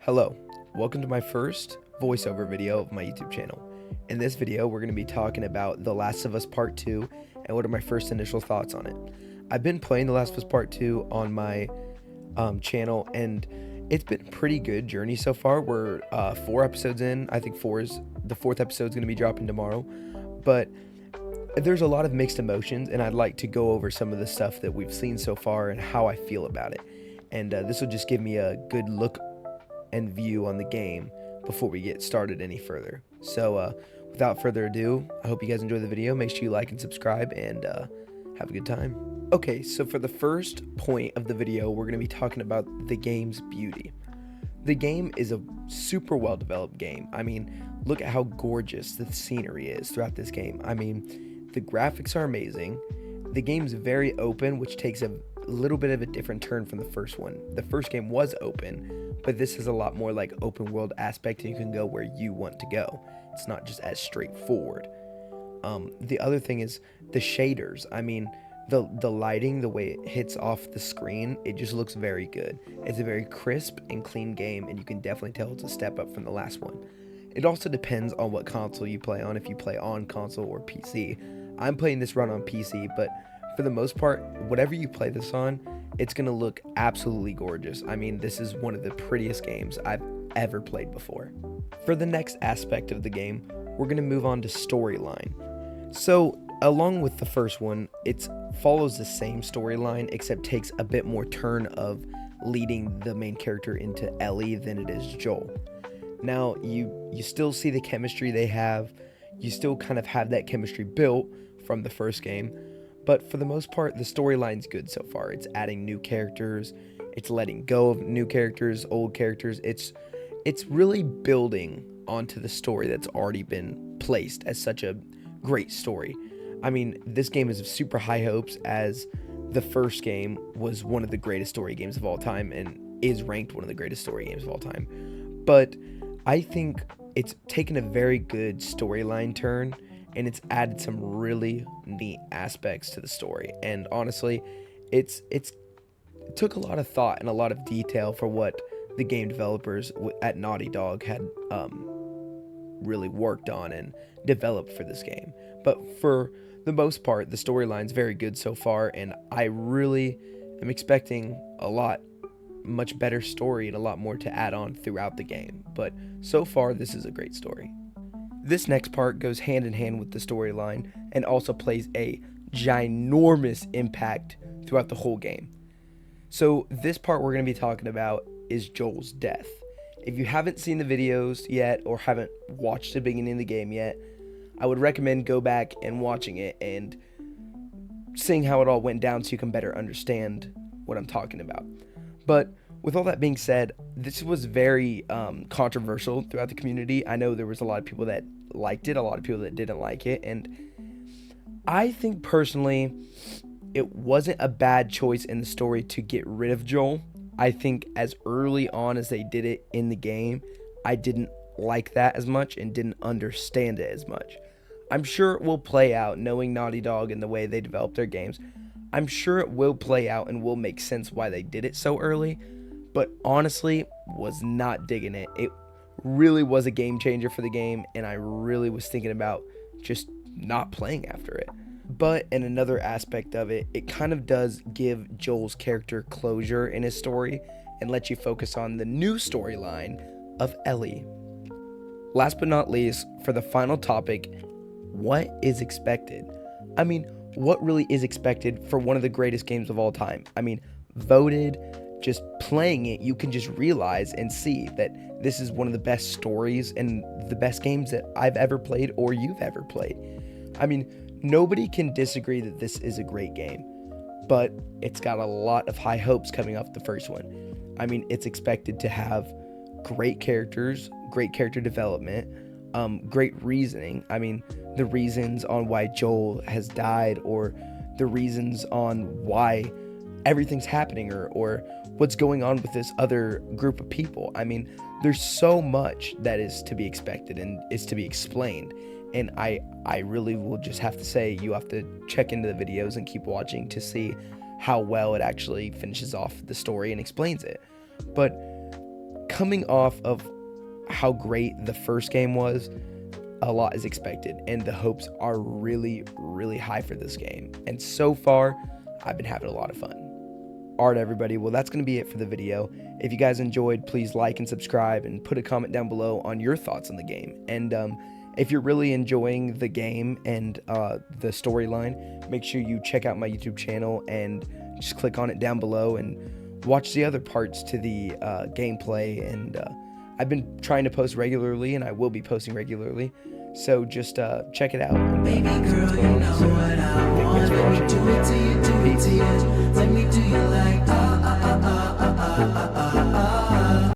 Hello, welcome to my first voiceover video of my YouTube channel. In this video, we're going to be talking about The Last of Us Part 2 and what are my first initial thoughts on it. I've been playing The Last of Us Part 2 on my channel, and it's been a pretty good journey so far. We're 4 episodes in. I think the fourth episode is going to be dropping tomorrow, but there's a lot of mixed emotions, and I'd like to go over some of the stuff that we've seen so far and how I feel about it. And this will just give me a good look and view on the game before we get started any further. So without further ado, I hope you guys enjoy the video. Make sure you like and subscribe, and have a good time. Okay, so for the first point of the video, we're going to be talking about the game's beauty. The game is a super well developed game. I mean, look at how gorgeous the scenery is throughout this game. I mean, the graphics are amazing. The game's very open, which takes a little bit of a different turn from the first one. The first game was open, but this is a lot more like open world aspect, and you can go where you want to go. It's not just as straightforward. The other thing is the shaders. I mean, the lighting, the way it hits off the screen, it just looks very good. It's a very crisp and clean game, and you can definitely tell it's a step up from the last one. It also depends on what console you play on, if you play on console or PC. I'm playing this run on PC, but for the most part, whatever you play this on, it's going to look absolutely gorgeous. I mean, this is one of the prettiest games I've ever played before. For the next aspect of the game, we're going to move on to storyline. So, along with the first one, it follows the same storyline, except takes a bit more turn of leading the main character into Ellie than it is Joel. Now, you still see the chemistry they have. You still kind of have that chemistry built from the first game. But for the most part, the storyline's good so far. It's adding new characters. It's letting go of new characters, old characters. It's really building onto the story that's already been placed as such a great story. I mean, this game is of super high hopes, as the first game was one of the greatest story games of all time and is ranked one of the greatest story games of all time. But I think it's taken a very good storyline turn, and it's added some really neat aspects to the story. And honestly, it took a lot of thought and a lot of detail for what the game developers at Naughty Dog had really worked on and developed for this game. But for the most part, the storyline's very good so far, and I really am expecting much better story and a lot more to add on throughout the game. But so far, this is a great story. This next part goes hand in hand with the storyline and also plays a ginormous impact throughout the whole game. So this part we're going to be talking about is Joel's death. If you haven't seen the videos yet or haven't watched the beginning of the game yet, I would recommend go back and watching it and seeing how it all went down so you can better understand what I'm talking about. But with all that being said, this was very controversial throughout the community. I know there was a lot of people that liked it, a lot of people that didn't like it, and I think personally it wasn't a bad choice in the story to get rid of Joel. I think as early on as they did it in the game, I didn't like that as much and didn't understand it as much. I'm sure it will play out, knowing Naughty Dog and the way they develop their games. I'm sure it will play out and will make sense why they did it so early, but honestly, was not digging it. It really was a game changer for the game, and I really was thinking about just not playing after it. But in another aspect of it, it kind of does give Joel's character closure in his story and let you focus on the new storyline of Ellie. Last but not least, for the final topic, what is expected? I mean, what really is expected for one of the greatest games of all time? I mean, voted, just playing it, you can just realize and see that this is one of the best stories and the best games that I've ever played or you've ever played. I mean, nobody can disagree that this is a great game, but it's got a lot of high hopes coming off the first one. I mean, it's expected to have great characters, great character development, great reasoning. I mean, the reasons on why Joel has died, or the reasons on why everything's happening, or what's going on with this other group of people. I mean, there's so much that is to be expected and is to be explained. And I really will just have to say, you have to check into the videos and keep watching to see how well it actually finishes off the story and explains it. But coming off of how great the first game was, a lot is expected, and the hopes are really, really high for this game. And so far, I've been having a lot of fun. Alright, everybody, well, that's going to be it for the video. If you guys enjoyed, please like and subscribe and put a comment down below on your thoughts on the game. And if you're really enjoying the game and the storyline, make sure you check out my YouTube channel and just click on it down below and watch the other parts to the gameplay. And I've been trying to post regularly, and I will be posting regularly, so just check it out. And, Baby girl, you know what I want. Do it till you do it till you. Let me do you like